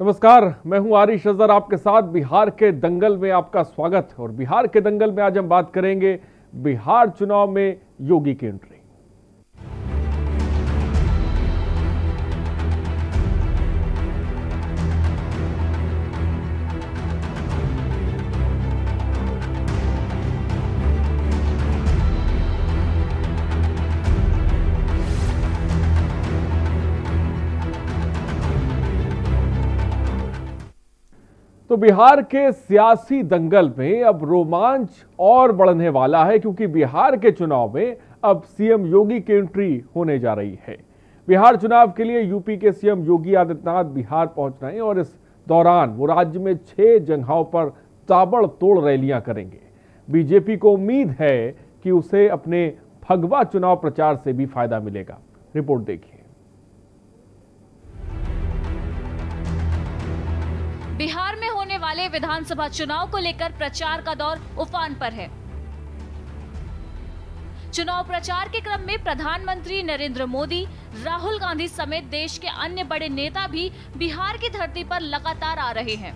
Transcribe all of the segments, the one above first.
नमस्कार, मैं हूं आरिश अजहर आपके साथ। बिहार के दंगल में आपका स्वागत है। और बिहार के दंगल में आज हम बात करेंगे बिहार चुनाव में योगी की एंट्री। तो बिहार के सियासी दंगल में अब रोमांच और बढ़ने वाला है, क्योंकि बिहार के चुनाव में अब सीएम योगी की एंट्री होने जा रही है। बिहार चुनाव के लिए यूपी के सीएम योगी आदित्यनाथ बिहार पहुंच रहे हैं और इस दौरान वो राज्य में 6 जगहों पर ताबड़तोड़ रैलियां करेंगे। बीजेपी को उम्मीद है कि उसे अपने भगवा चुनाव प्रचार से भी फायदा मिलेगा। रिपोर्ट देखिए। बिहार में होने वाले विधानसभा चुनाव को लेकर प्रचार का दौर उफान पर है। चुनाव प्रचार के क्रम में प्रधानमंत्री नरेंद्र मोदी, राहुल गांधी समेत देश के अन्य बड़े नेता भी बिहार की धरती पर लगातार आ रहे हैं।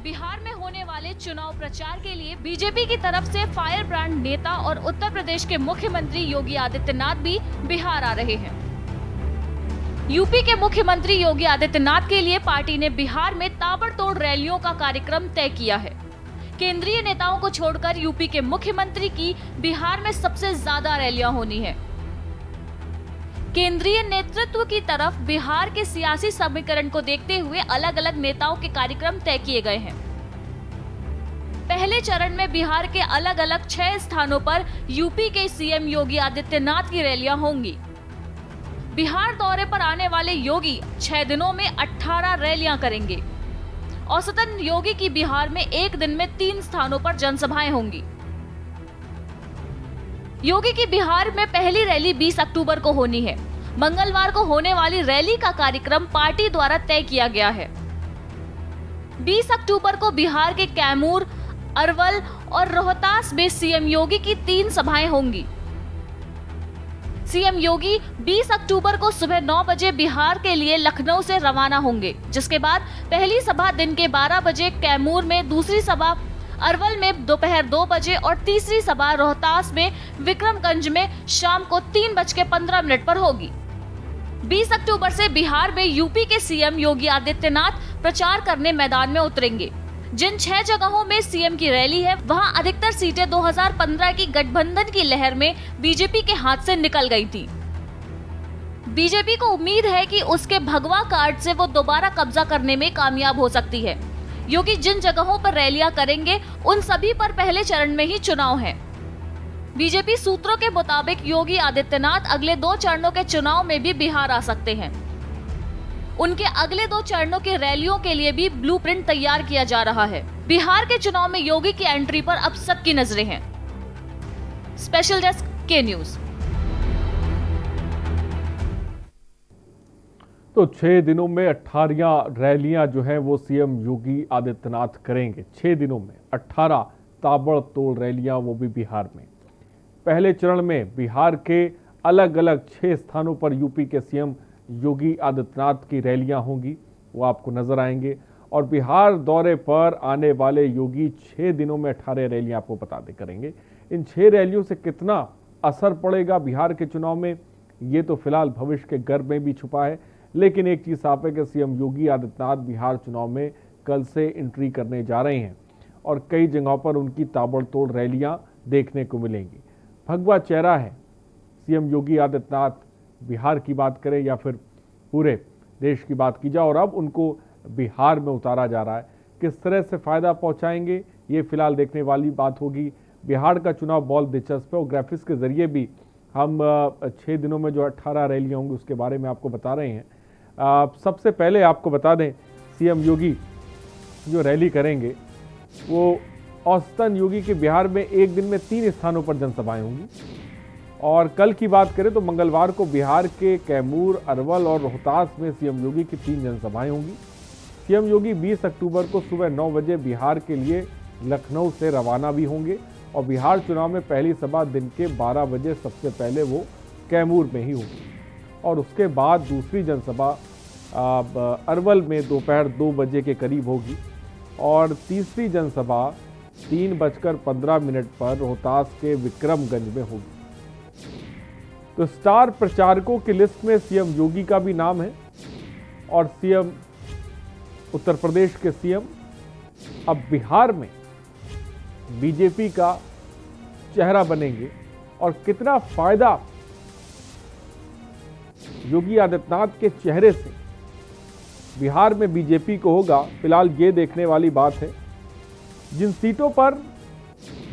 बिहार में होने वाले चुनाव प्रचार के लिए बीजेपी की तरफ से फायर ब्रांड नेता और उत्तर प्रदेश के मुख्यमंत्री योगी आदित्यनाथ भी बिहार आ रहे हैं। यूपी के मुख्यमंत्री योगी आदित्यनाथ के लिए पार्टी ने बिहार में ताबड़तोड़ रैलियों का कार्यक्रम तय किया है। केंद्रीय नेताओं को छोड़कर यूपी के मुख्यमंत्री की बिहार में सबसे ज्यादा रैलियां होनी है। केंद्रीय नेतृत्व की तरफ बिहार के सियासी समीकरण को देखते हुए अलग अलग नेताओं के कार्यक्रम तय किए गए हैं। पहले चरण में बिहार के अलग अलग 6 स्थानों पर यूपी के सीएम योगी आदित्यनाथ की रैलियां होंगी। बिहार दौरे पर आने वाले योगी 6 दिनों में 18 रैलियां करेंगे। औसतन योगी की बिहार में एक दिन में 3 स्थानों पर जनसभाएं होंगी। योगी की बिहार में पहली रैली 20 अक्टूबर को होनी है। मंगलवार को होने वाली रैली का कार्यक्रम पार्टी द्वारा तय किया गया है। 20 अक्टूबर को बिहार के कैमूर, अरवल और रोहतास में सीएम योगी की 3 सभाएं होंगी। सीएम योगी 20 अक्टूबर को सुबह 9 बजे बिहार के लिए लखनऊ से रवाना होंगे, जिसके बाद पहली सभा दिन के 12 बजे कैमूर में, दूसरी सभा अरवल में दोपहर 2 बजे और तीसरी सभा रोहतास में विक्रमगंज में शाम को 3:15 पर होगी। 20 अक्टूबर से बिहार में यूपी के सीएम योगी आदित्यनाथ प्रचार करने मैदान में उतरेंगे। जिन 6 जगहों में सीएम की रैली है, वहां अधिकतर सीटें 2015 की गठबंधन की लहर में बीजेपी के हाथ से निकल गई थी। बीजेपी को उम्मीद है कि उसके भगवा कार्ड से वो दोबारा कब्जा करने में कामयाब हो सकती है। योगी जिन जगहों पर रैलियां करेंगे, उन सभी पर पहले चरण में ही चुनाव है। बीजेपी सूत्रों के मुताबिक योगी आदित्यनाथ अगले 2 चरणों के चुनाव में भी बिहार आ सकते हैं। उनके अगले 2 चरणों की रैलियों के लिए भी ब्लूप्रिंट तैयार किया जा रहा है। बिहार के चुनाव में योगी की एंट्री पर अब सबकी नजरें हैं। स्पेशल डेस्क के न्यूज। तो 6 दिनों में 18 रैलियां जो है वो सीएम योगी आदित्यनाथ करेंगे। 6 दिनों में 18 ताबड़तोड़ रैलियां, वो भी बिहार में। पहले चरण में बिहार के अलग अलग 6 स्थानों पर यूपी के सीएम योगी आदित्यनाथ की रैलियां होंगी, वो आपको नजर आएंगे। और बिहार दौरे पर आने वाले योगी 6 दिनों में 18 रैलियां आपको बताते करेंगे। इन 6 रैलियों से कितना असर पड़ेगा बिहार के चुनाव में, ये तो फिलहाल भविष्य के गर्भ में भी छुपा है। लेकिन एक चीज साफ है कि सीएम योगी आदित्यनाथ बिहार चुनाव में कल से एंट्री करने जा रहे हैं और कई जगहों पर उनकी ताबड़तोड़ रैलियां देखने को मिलेंगी। भगवा चेहरा है सीएम योगी आदित्यनाथ। बिहार की बात करें या फिर पूरे देश की बात की जाए, और अब उनको बिहार में उतारा जा रहा है। किस तरह से फायदा पहुंचाएंगे, ये फिलहाल देखने वाली बात होगी। बिहार का चुनाव बहुत दिलचस्प है और ग्राफिक्स के जरिए भी हम 6 दिनों में जो 18 रैलियां होंगी उसके बारे में आपको बता रहे हैं। सबसे पहले आपको बता दें, सीएम योगी जो रैली करेंगे वो औसतन योगी के बिहार में एक दिन में 3 स्थानों पर जनसभाएं होंगी। और कल की बात करें तो मंगलवार को बिहार के कैमूर, अरवल और रोहतास में सीएम योगी की 3 जनसभाएं होंगी। सीएम योगी 20 अक्टूबर को सुबह 9 बजे बिहार के लिए लखनऊ से रवाना भी होंगे और बिहार चुनाव में पहली सभा दिन के 12 बजे सबसे पहले वो कैमूर में ही होगी और उसके बाद दूसरी जनसभा अरवल में दोपहर 2 बजे के करीब होगी और तीसरी जनसभा 3:15 पर रोहतास के विक्रमगंज में होगी। तो स्टार प्रचारकों की लिस्ट में सीएम योगी का भी नाम है और सीएम उत्तर प्रदेश के सीएम अब बिहार में बीजेपी का चेहरा बनेंगे और कितना फायदा योगी आदित्यनाथ के चेहरे से बिहार में बीजेपी को होगा, फिलहाल ये देखने वाली बात है। जिन सीटों पर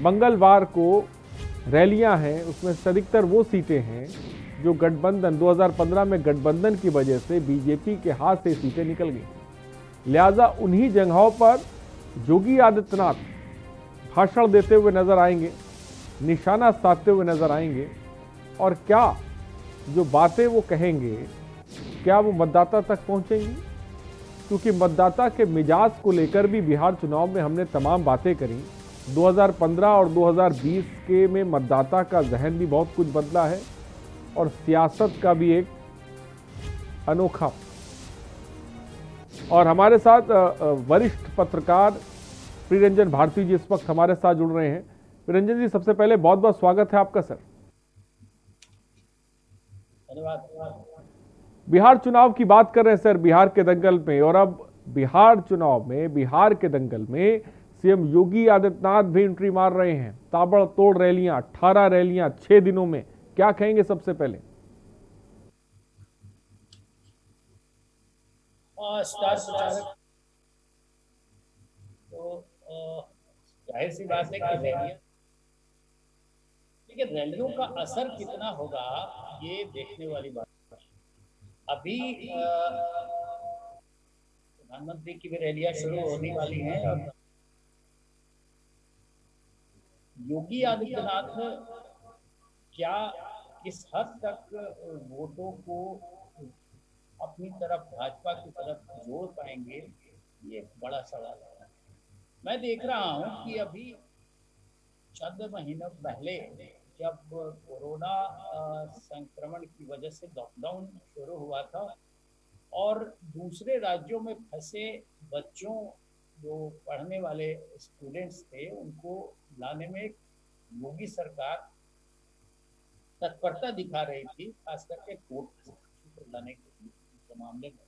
मंगलवार को रैलियां हैं उसमें से अधिकतर वो सीटें हैं जो गठबंधन 2015 में गठबंधन की वजह से बीजेपी के हाथ से सीटें निकल गई। लिहाजा उन्हीं जगहों पर योगी आदित्यनाथ भाषण देते हुए नजर आएंगे, निशाना साधते हुए नजर आएंगे और क्या जो बातें वो कहेंगे क्या वो मतदाता तक पहुंचेंगी, क्योंकि मतदाता के मिजाज को लेकर भी बिहार चुनाव में हमने तमाम बातें करी। 2015 और 2020 के में मतदाता का जहन भी बहुत कुछ बदला है और सियासत का भी एक अनोखा। और हमारे साथ वरिष्ठ पत्रकार प्रियरंजन भारती जी इस वक्त हमारे साथ जुड़ रहे हैं। प्रियरंजन जी, सबसे पहले बहुत बहुत स्वागत है आपका सर। धन्यवाद। बिहार चुनाव की बात कर रहे हैं सर, बिहार के दंगल में, और अब बिहार चुनाव में बिहार के दंगल में सीएम योगी आदित्यनाथ भी एंट्री मार रहे हैं। ताबड़तोड़ रैलियां, 18 रैलियां 6 दिनों में, क्या कहेंगे सबसे पहले? स्टार प्रचारक तो जाहिर सी बात है कि रैलियां, लेकिन रैलियों का असर कितना होगा ये देखने वाली बात है। अभी प्रधानमंत्री की भी रैलियां शुरू होने वाली हैं और योगी आदित्यनाथ क्या किस हद तक वोटों को अपनी तरफ, भाजपा की तरफ जोड़ पाएंगे, ये एक बड़ा सवाल है। मैं देख रहा हूं कि अभी चंद महीनों पहले जब कोरोना संक्रमण की वजह से लॉकडाउन शुरू हुआ था और दूसरे राज्यों में फंसे बच्चों, जो पढ़ने वाले स्टूडेंट्स थे, उनको लाने में योगी सरकार तत्परता दिखा रही थी, खास करके कोर्ट लाने के मामले में।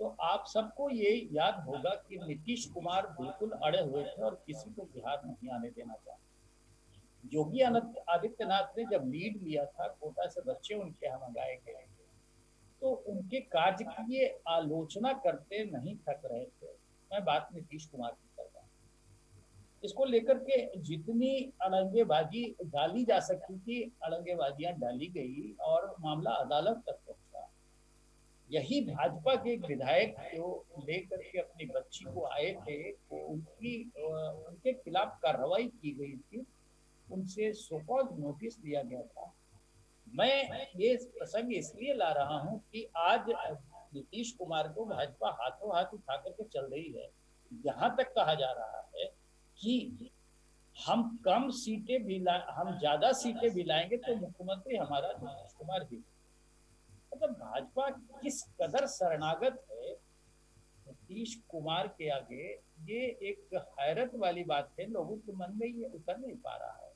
तो आप सबको ये याद होगा कि नीतीश कुमार बिल्कुल अड़े हुए थे और किसी को बिहार नहीं आने देना चाहते। योगी आदित्यनाथ ने जब लीड लिया था, कोटा से बच्चे उनके यहाँ मंगाए गए, तो उनके कार्य की ये आलोचना करते नहीं थक रहे थे। मैं बात नीतीश कुमार की कर रहा हूँ। इसको लेकर के जितनी अड़ंगेबाजी डाली जा सकती थी, अड़ंगेबाजियां डाली गई और मामला अदालत तक पहुंचा। यही भाजपा के एक विधायक जो लेकर के अपनी बच्ची को आए थे, उनके खिलाफ कार्रवाई की गई थी, उनसे सो-कॉल्ड नोटिस दिया गया था। मैं ये प्रसंग इसलिए ला रहा हूं कि आज नीतीश कुमार को भाजपा हाथों हाथ उठा करके चल रही है। यहाँ तक कहा जा रहा है कि हम कम सीटें भी हम ज्यादा सीटें भी लाएंगे तो मुख्यमंत्री हमारा नीतीश कुमार ही। मतलब भाजपा किस कदर शरणागत है नीतीश कुमार के आगे, ये एक हैरत वाली बात है। लोगों के मन में ये उतर नहीं पा रहा है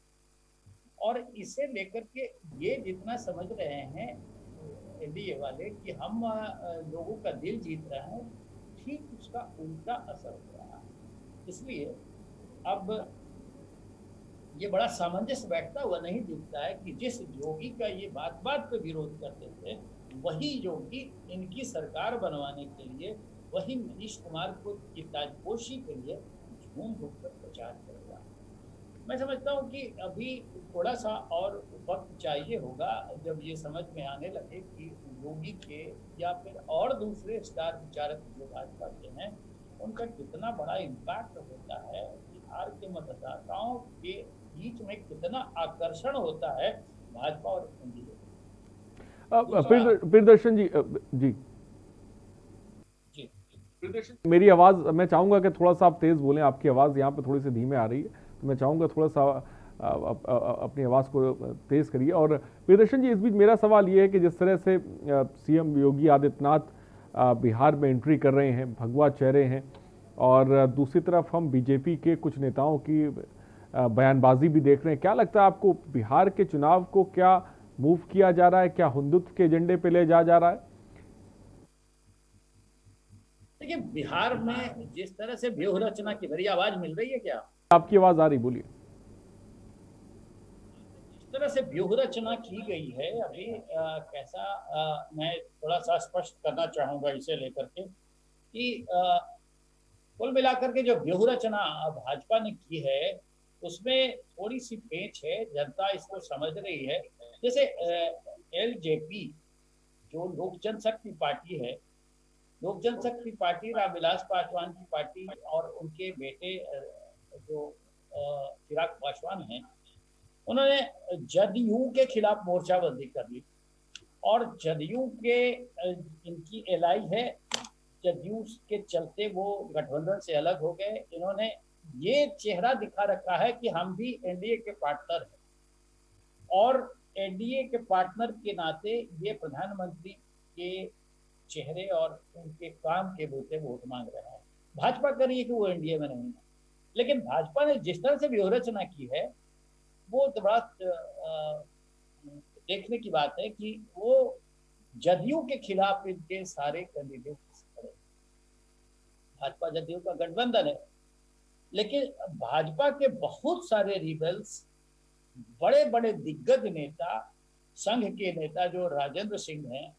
और इसे लेकर के ये जितना समझ रहे हैं एनडीए वाले कि हम लोगों का दिल जीत रहे हैं, ठीक उसका उल्टा असर हो रहा है। इसलिए अब ये बड़ा सामंजस्य बैठता हुआ नहीं दिखता है कि जिस योगी का ये बात बात पे विरोध करते थे, वही योगी इनकी सरकार बनवाने के लिए, वही नीतीश कुमार को की ताजपोशी के लिए झूम झूम कर प्रचार करेगा। मैं समझता हूँ कि अभी थोड़ा सा और वक्त चाहिए होगा जब ये समझ में आने लगे कि योगी के या फिर और दूसरे स्टार प्रचारक जो भाजपा के हैं, उनका कितना बड़ा इम्पैक्ट होता है, बिहार के मतदाताओं के बीच में कितना आकर्षण होता है भाजपा और एनडीए। प्रियदर्शन जी मेरी आवाज, मैं चाहूंगा कि थोड़ा सा आप तेज बोलें। आपकी आवाज यहाँ पे थोड़ी सी धीमे आ रही है, तो मैं चाहूंगा थोड़ा सा अपनी आवाज को तेज करिए। और प्रियदर्शन जी, इस बीच मेरा सवाल ये है कि जिस तरह से सीएम योगी आदित्यनाथ बिहार में एंट्री कर रहे हैं, भगवा चेहरे हैं, और दूसरी तरफ हम बीजेपी के कुछ नेताओं की बयानबाजी भी देख रहे हैं। क्या लगता है आपको, बिहार के चुनाव को क्या मूव किया जा रहा है, क्या हिंदुत्व के एजेंडे पे ले जा रहा है? देखिए, बिहार में जिस तरह से व्यूह रचना की, मेरी आवाज मिल रही है क्या? आपकी आवाज आ रही, बोलिए। जिस तरह से व्यूह रचना की गई है अभी, मैं थोड़ा सा स्पष्ट करना चाहूंगा इसे लेकर के कि कुल मिलाकर के जो व्यूह रचना भाजपा ने की है उसमें थोड़ी सी पेच है, जनता इसको समझ रही है। जैसे एलजेपी जो लोक जनशक्ति पार्टी है, लोक जनशक्ति पार्टी रामविलास पासवान की पार्टी और उनके बेटे जो चिराग पासवान हैं, उन्होंने जदयू के खिलाफ मोर्चाबंदी कर ली और जदयू के इनकी एलआई है, जदयू के चलते वो गठबंधन से अलग हो गए। इन्होंने ये चेहरा दिखा रखा है कि हम भी एनडीए के पार्टनर हैं और एनडीए के पार्टनर के नाते ये प्रधानमंत्री के चेहरे और उनके काम के बूते वोट मांग रहे हैं। भाजपा कर रही है कि वो एनडीए में नहीं है, लेकिन भाजपा ने जिस तरह से व्यूहरचना की है वो तो बड़ा देखने की बात है कि वो जदयू के खिलाफ इनके सारे कैंडिडेट खड़े। भाजपा जदयू का गठबंधन है, लेकिन भाजपा के बहुत सारे रिबेल्स, बड़े बड़े दिग्गज नेता, संघ के नेता जो राजेंद्र सिंह हैं,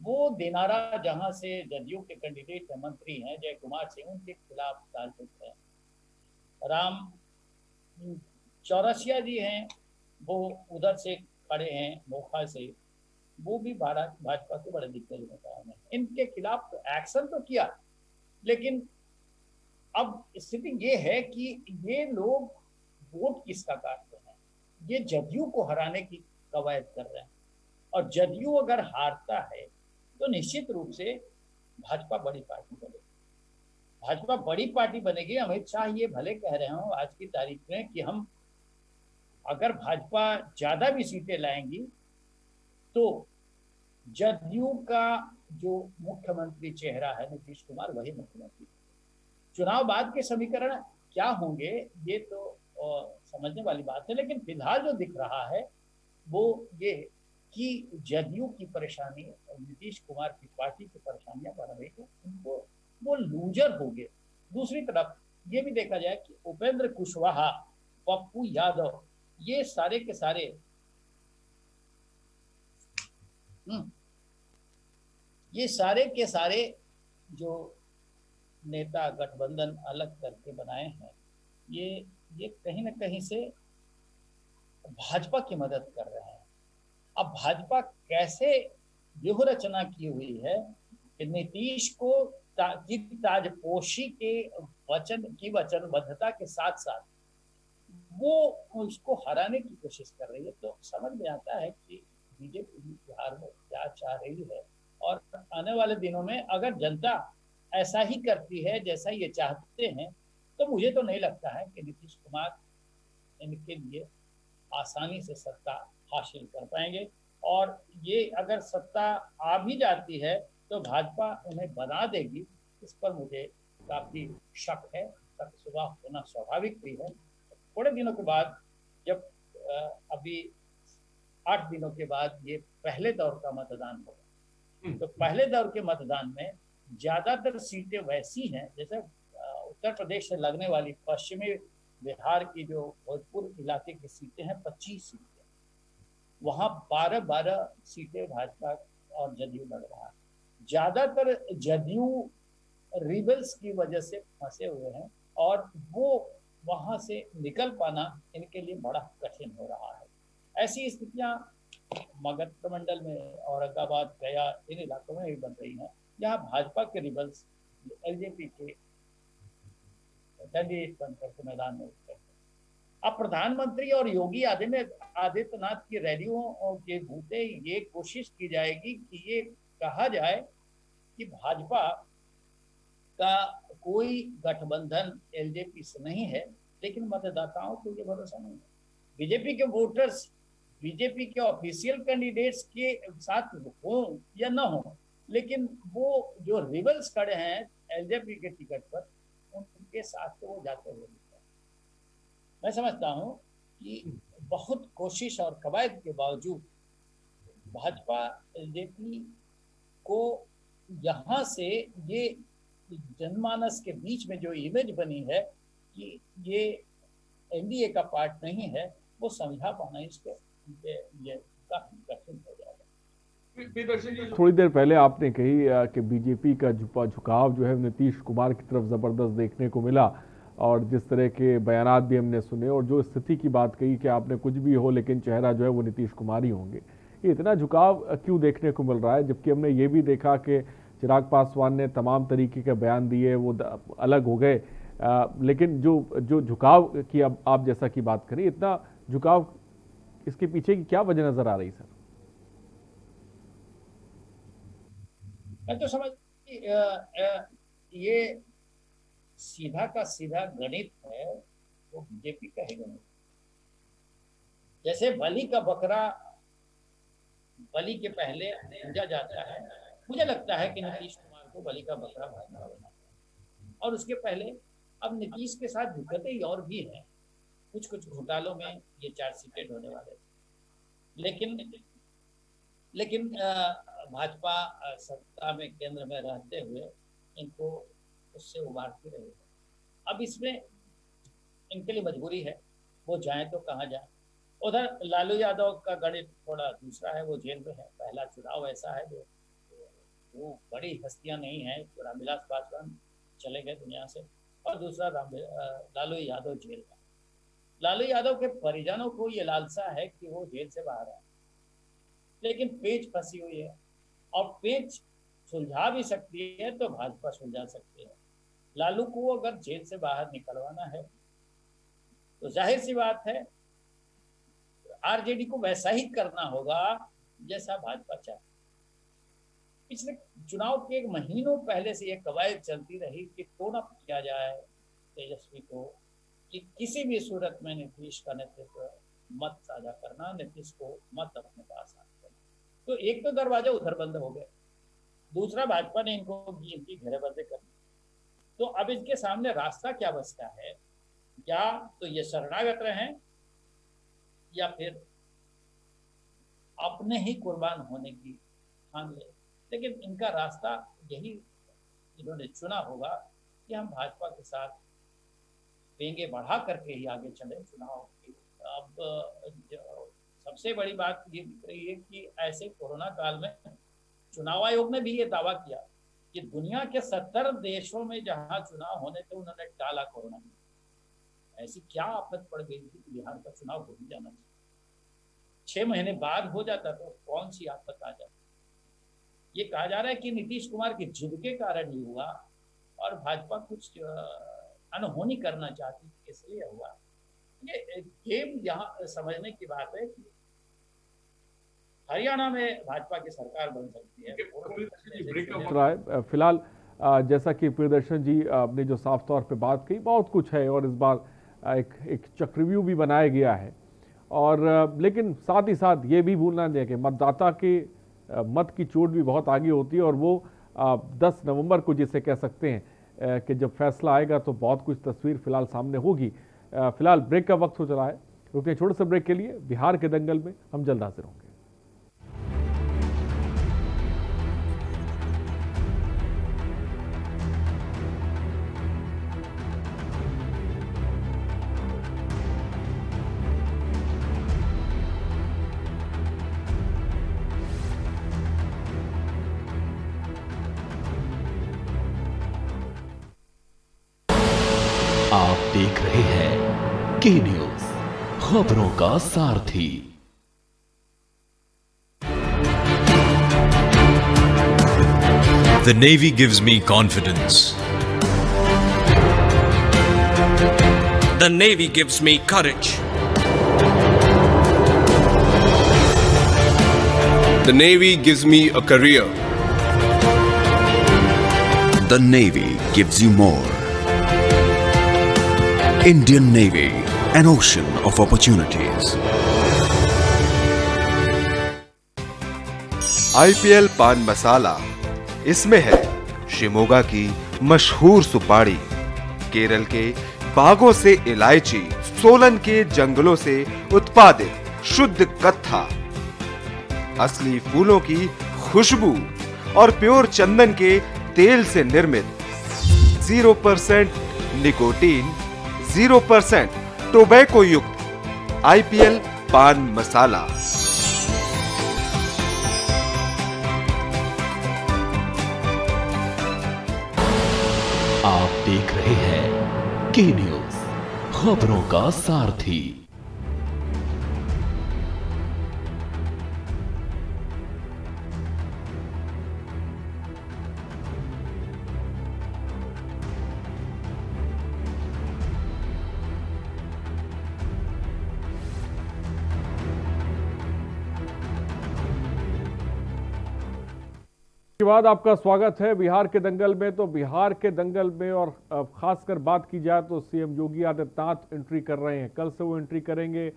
वो दिनारा जहां से जदयू के कैंडिडेट मंत्री हैं जय कुमार सिंह, उनके खिलाफ तालुक है। राम चौरसिया जी हैं, वो उधर से खड़े हैं मोखा से, वो भी भाजपा के बड़े दिग्गज नेता हैं। इनके खिलाफ एक्शन तो किया, लेकिन अब स्थिति ये है कि ये लोग वोट किसका काटते हैं, ये जदयू को हराने की कवायद कर रहे हैं। और जदयू अगर हारता है तो निश्चित रूप से भाजपा बड़ी पार्टी बनेगी। भाजपा बड़ी पार्टी बनेगी। अमित शाह ये भले कह रहे हो आज की तारीख में कि हम अगर भाजपा ज्यादा भी सीटें लाएंगी तो जदयू का जो मुख्यमंत्री चेहरा है नीतीश कुमार, वही मुख्यमंत्री। चुनाव बाद के समीकरण क्या होंगे ये तो समझने वाली बात है, लेकिन फिलहाल जो दिख रहा है वो ये कि जदयू की परेशानी, नीतीश कुमार की पार्टी की परेशानियां बढ़ रही है, उनको वो लूजर हो गए। दूसरी तरफ ये भी देखा जाए कि उपेंद्र कुशवाहा, पप्पू यादव, ये सारे के सारे जो नेता गठबंधन अलग करके बनाए हैं, ये कहीं ना कहीं से भाजपा की मदद कर रहे हैं। अब भाजपा कैसे व्यूह रचना की हुई है कि नीतीश को ताजपोशी के वचनबद्धता के साथ साथ वो उसको हराने की कोशिश कर रही है। तो समझ में आता है कि बीजेपी बिहार में क्या चाह रही है, और आने वाले दिनों में अगर जनता ऐसा ही करती है जैसा ये चाहते हैं, तो मुझे तो नहीं लगता है कि नीतीश कुमार इनके लिए आसानी से सत्ता हासिल कर पाएंगे। और ये अगर सत्ता आ भी जाती है तो भाजपा उन्हें बना देगी, इस पर मुझे काफी शक है। शक सुबह होना स्वाभाविक भी है। थोड़े दिनों के बाद, जब अभी 8 दिनों के बाद ये पहले दौर का मतदान होगा, तो पहले दौर के मतदान में ज्यादातर सीटें वैसी हैं जैसे उत्तर प्रदेश से लगने वाली पश्चिमी बिहार की जो भोजपुर इलाके की सीटें हैं, 25 सीटें, वहां 12 सीटें भाजपा और जदयू लड़ रहा है। ज्यादातर जदयू रिबेल्स की वजह से फंसे हुए हैं और वो वहां से निकल पाना इनके लिए बड़ा कठिन हो रहा है। ऐसी स्थितियां मगध प्रमंडल में, औरंगाबाद, गया, इन इलाकों में भी बन रही हैं, जहां भाजपा के रिबेल्स एलजेपी के कैंडिडेट बनकर के मैदान में उतरे। अब प्रधानमंत्री और योगी आदित्यनाथ की रैलियों के बूते ये कोशिश की जाएगी कि ये कहा जाए कि भाजपा का कोई गठबंधन एलजेपी से नहीं है, लेकिन मतदाताओं को ये भरोसा नहीं है। बीजेपी के वोटर्स बीजेपी के ऑफिशियल कैंडिडेट्स के साथ हो या न हो, लेकिन वो जो रिबल्स खड़े हैं एलजेपी के टिकट पर, उनके साथ तो वो जाते हुए दिखता है। मैं समझता हूँ कि बहुत कोशिश और कवायद के बावजूद भाजपा एलजेपी को यहाँ से ये जनमानस के बीच में जो इमेज बनी है कि ये एनडीए का पार्ट नहीं है, वो समझा पाना इसके ये काफी कठिन हो जाएगा। थोड़ी देर पहले आपने कही कि बीजेपी का झुकाव जो है नीतीश कुमार की तरफ जबरदस्त देखने को मिला, और जिस तरह के बयानात भी हमने सुने, और जो स्थिति की बात कही कि आपने कुछ भी हो लेकिन चेहरा जो है वो नीतीश कुमार ही होंगे, ये इतना झुकाव क्यों देखने को मिल रहा है? जबकि हमने ये भी देखा कि चिराग पासवान ने तमाम तरीके के बयान दिए, वो अलग हो गए, लेकिन जो झुकाव की अब आप जैसा की बात करें, इतना झुकाव, इसके पीछे की क्या वजह नजर आ रही सर? मैं तो समझ ये सीधा का सीधा गणित है, वो बीजेपी का ही गणित। जैसे बलि का बकरा बलि के पहले पूजा जाता है, मुझे लगता है कि नीतीश कुमार को बलि का बकरा बनाना है। और उसके पहले अब नीतीश के साथ दिक्कतें और भी हैं, कुछ घोटालों में ये चार्जशीटेड होने वाले थे, लेकिन भाजपा सत्ता में केंद्र में रहते हुए इनको उससे उबारती रही है। अब इसमें इनके लिए मजबूरी है, वो जाए तो कहाँ जाए। उधर लालू यादव का गणित थोड़ा दूसरा है, वो जेल में है, पहला चुनाव ऐसा है जो वो बड़ी हस्तियां नहीं है, रामविलास पासवान चले गए दुनिया से, और दूसरा लालू यादव जेल में। लालू यादव के परिजनों को ये लालसा है कि वो जेल से बाहर आए, लेकिन पेच फंसी हुई है, और पेच सुलझा भी सकती है तो भाजपा सुलझा सकती है। लालू को अगर जेल से बाहर निकलवाना है तो जाहिर सी बात है आरजेडी को वैसा ही करना होगा जैसा भाजपा चाहे। पिछले चुनाव के 1 महीनों पहले से ये कवायद चलती रही कि टोन अप किया जाए तेजस्वी को, कि किसी भी सूरत में नीतीश का नेतृत्व मत साझा करना, नीतीश को मत अपने पास आना। तो एक तो दरवाजा उधर बंद हो गया, दूसरा भाजपा ने इनकी घेरेबंदी कर दी। तो अब इनके सामने रास्ता क्या बचता है? क्या तो ये शरणागत रहें या फिर अपने ही कुर्बान होने की ठान ले। लेकिन इनका रास्ता यही इन्होंने चुना होगा कि हम भाजपा के साथ पेंगे बढ़ा करके ही आगे चले चुनाव की। अब सबसे बड़ी बात ये दिख रही है कि ऐसे कोरोना काल में चुनाव आयोग ने भी ये दावा किया कि दुनिया के 70 देशों में जहां चुनाव होने थे उन्होंने टाला कोरोना में। ऐसी क्या आफत पड़ गई थी कि बिहार का चुनाव हो ही जाना चाहिए, 6 महीने बाद हो जाता तो कौन सी आफत आ जाती। ये कहा जा रहा है कि नीतीश कुमार की जिद के कारण ही हुआ और भाजपा कुछ अनहोनी करना चाहती थी इसलिए हुआ। ये गेम यहाँ समझने की बात है कि हरियाणा में भाजपा की सरकार बन सकती है। फिलहाल जैसा कि प्रियदर्शन जी ने जो साफ तौर पे बात की, बहुत कुछ है और इस बार एक चक्रव्यूह भी बनाया गया है, और लेकिन साथ ही साथ ये भी भूलना नहीं है कि मतदाता के मत की चोट भी बहुत आगे होती है, और वो 10 नवंबर को जिसे कह सकते हैं कि जब फैसला आएगा तो बहुत कुछ तस्वीर फिलहाल सामने होगी। फिलहाल ब्रेक का वक्त हो चला है, रुकते हैं छोटे से ब्रेक के लिए। बिहार के दंगल में हम जल्द हाजिर होंगे। आप देख रहे हैं के न्यूज, खबरों का सारथी। The Navy gives me confidence. The Navy gives me courage. The Navy gives me a career. The Navy gives you more. Indian Navy, an ocean of opportunities. IPL पान मसाला, इसमें है शिमोगा की मशहूर सुपारी, केरल के बागों से इलायची, सोलन के जंगलों से उत्पादित शुद्ध कत्था, असली फूलों की खुशबू और प्योर चंदन के तेल से निर्मित 0% निकोटीन, 0% टोबैको युक्त IPL पान मसाला। आप देख रहे हैं के न्यूज, खबरों का सारथी। के बाद आपका स्वागत है बिहार के दंगल में। तो बिहार के दंगल में और खासकर बात की जाए तो सीएम योगी आदित्यनाथ एंट्री कर रहे हैं। कल से वो एंट्री करेंगे।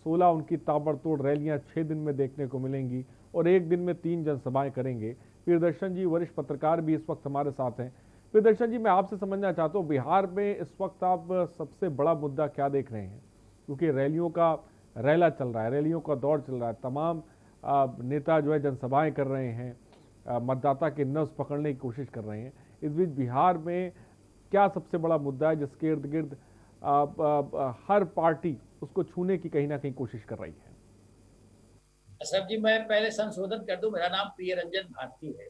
16 उनकी ताबड़तोड़ रैलियां 6 दिन में देखने को मिलेंगी और एक दिन में 3 जनसभाएं करेंगे। प्रियदर्शन जी वरिष्ठ पत्रकार भी इस वक्त हमारे साथ हैं। प्रियदर्शन जी, मैं आपसे समझना चाहता हूँ बिहार में इस वक्त आप सबसे बड़ा मुद्दा क्या देख रहे हैं? क्योंकि रैलियों का रैला चल रहा है, रैलियों का दौर चल रहा है, तमाम नेता जो है जनसभाएं कर रहे हैं, मतदाता के नब्ज पकड़ने की कोशिश कर रहे हैं। इस बीच बिहार में क्या सबसे बड़ा मुद्दा है जिसके इर्द गिर्द हर पार्टी उसको छूने की कहीं ना कहीं कोशिश कर रही है? असफ जी, मैं पहले संशोधन कर दूं, मेरा नाम प्रियरंजन भारती है,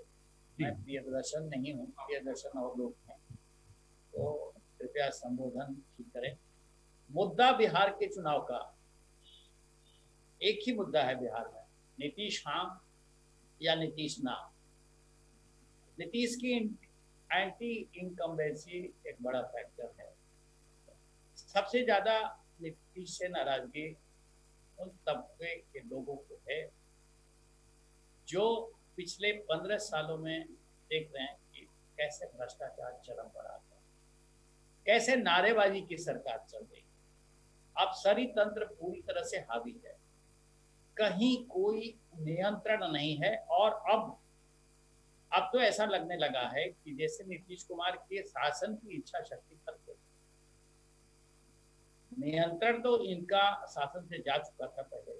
मैं प्रियदर्शन नहीं हूँ, प्रियदर्शन और लोग हैं, तो कृपया संबोधन ठीक करें। मुद्दा बिहार के चुनाव का एक ही मुद्दा है बिहार में, नीतीश हाँ या नीतीश ना। नीतीश की एंटी इनकम्बेंसी एक बड़ा फैक्टर है। सबसे ज्यादा नीतीश से नाराजगी उन तबके के लोगों को है जो पिछले 15 सालों में देख रहे हैं कि कैसे भ्रष्टाचार चरम पर आता है, कैसे नारेबाजी की सरकार चल रही है। अब सरी तंत्र पूरी तरह से हावी है, कहीं कोई नियंत्रण नहीं है। और अब तो ऐसा लगने लगा है कि जैसे नीतीश कुमार के शासन की इच्छा शक्ति खत्म हो। नियंत्रण तो इनका शासन से जा चुका था पहले,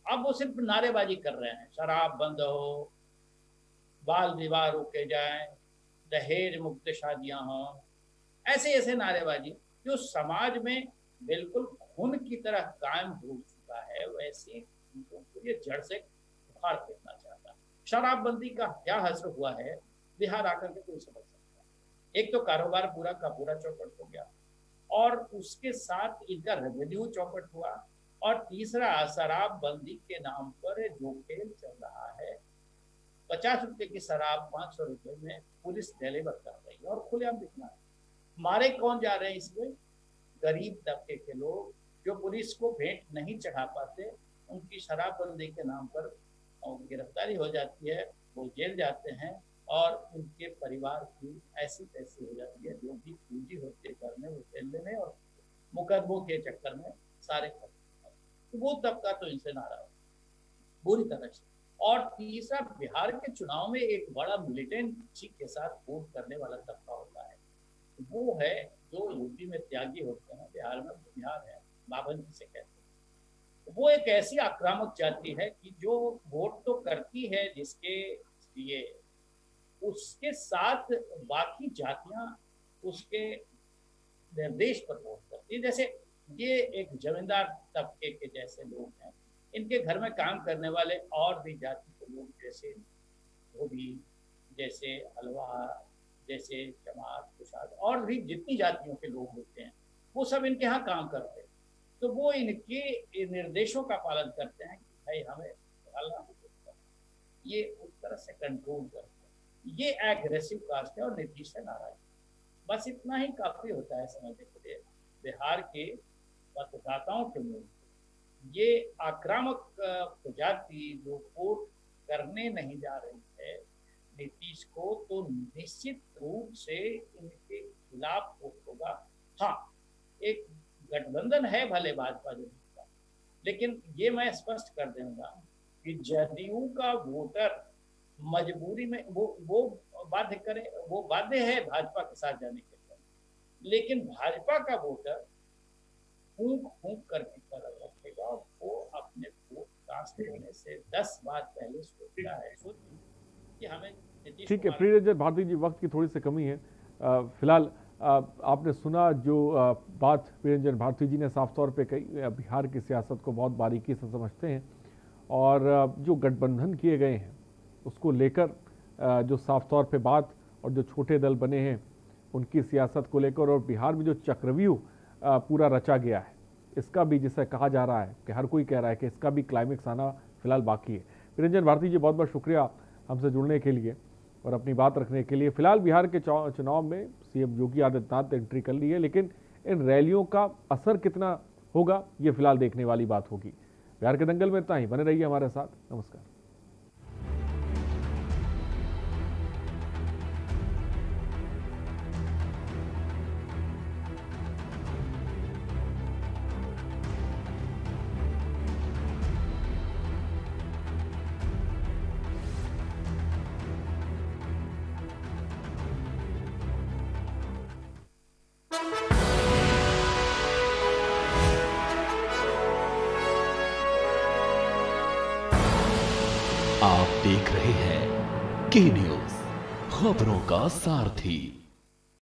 अब वो सिर्फ नारेबाजी कर रहे हैं, शराब बंद हो, बाल विवाह रोके जाए, दहेज मुक्त शादियां हों, ऐसे ऐसे नारेबाजी जो समाज में बिल्कुल खून की तरह कायम हो चुका है, वैसे ये जड़ से उखाड़ फेंकना चाहता है। शराबबंदी का क्या असर हुआ है बिहार आकर के कोई समझ सकता है। एक तो कारोबार पूरा का पूरा चौपट हो गया और उसके साथ इनका रेवेन्यू चौपट हुआ, और तीसरा शराबबंदी के नाम पर जो खेल चल रहा है, 50 रुपए की शराब 500 रुपए में पुलिस डिलीवर कर रही है और खुलेआम दिखना है। मारे कौन जा रहे हैं इसमें? गरीब तबके के लोग जो पुलिस को भेंट नहीं चढ़ा पाते, उनकी शराबबंदी के नाम पर गिरफ्तारी हो जाती है, वो जेल जाते हैं और उनके परिवार की ऐसी तैसी हो जाती है, जो भी पूंजी होती है घर में वो जेल लेने और मुकदमों के चक्कर में सारे खत्म। तो वो तबका तो इनसे नाराज बुरी तरह से। और तीसरा, बिहार के चुनाव में एक बड़ा मिलिटेंसी के साथ वोट करने वाला तबका होता है, वो है जो यूपी में त्यागी होते हैं, बिहार में बिहार है, बावन जिसे कहते हैं। वो एक ऐसी आक्रामक जाति है कि जो वोट तो करती है जिसके लिए, उसके साथ बाकी जातियां उसके निर्देश पर वोट करती है। जैसे ये एक जमींदार तबके के जैसे लोग हैं, इनके घर में काम करने वाले और भी जाति के लोग, जैसे धोबी, जैसे हलवा, जैसे चमार, कुशाद, और भी जितनी जातियों के लोग होते हैं, वो सब इनके यहाँ काम करते हैं। तो वो इनके निर्देशों का पालन करते हैं कि भाई हमें ये उस तरह से कंट्रोल करते हैं। ये एग्रेसिव कास्ट है और नीतीश से नाराज। बस इतना ही काफी होता है समझने के लिए बिहार के मतदाताओं के मुंह। ये आक्रामक प्रजाति जो वोट करने नहीं जा रही है नीतीश को, तो निश्चित रूप से इनके खिलाफ वोट होगा। हाँ, एक गठबंधन है भले भाजपा जनता का, लेकिन ये मैं स्पष्ट कर दूंगा कि जदयू का वोटर मजबूरी में वो बाध्य करें, वो बाध्य है भाजपा के साथ जाने के लिए, लेकिन भाजपा का वोटर फूंक फूंक करके कदम रखेगा और वो अपने वोट कास्ट होने से 10 बार पहले सोचता है कि हमें। ठीक है प्रिय रंजन भारती जी, वक्त की थोड़ी सी कमी है। फिलहाल आपने सुना जो बात प्रिय रंजन भारती जी ने साफ तौर पे कही। बिहार की सियासत को बहुत बारीकी से समझते हैं और जो गठबंधन किए गए हैं उसको लेकर जो साफ तौर पे बात और जो छोटे दल बने हैं उनकी सियासत को लेकर और बिहार में जो चक्रव्यूह पूरा रचा गया है, इसका भी जिसे कहा जा रहा है कि हर कोई कह रहा है कि इसका भी क्लाइमेक्स आना फिलहाल बाकी है। रंजन भारती जी, बहुत बहुत शुक्रिया हमसे जुड़ने के लिए और अपनी बात रखने के लिए। फिलहाल बिहार के चुनाव में सीएम योगी आदित्यनाथ ने एंट्री कर ली है, लेकिन इन रैलियों का असर कितना होगा ये फिलहाल देखने वाली बात होगी। बिहार के दंगल में इतना ही, बने रहिए हमारे साथ। नमस्कार। आप देख रहे हैं के न्यूज़, खबरों का सारथी।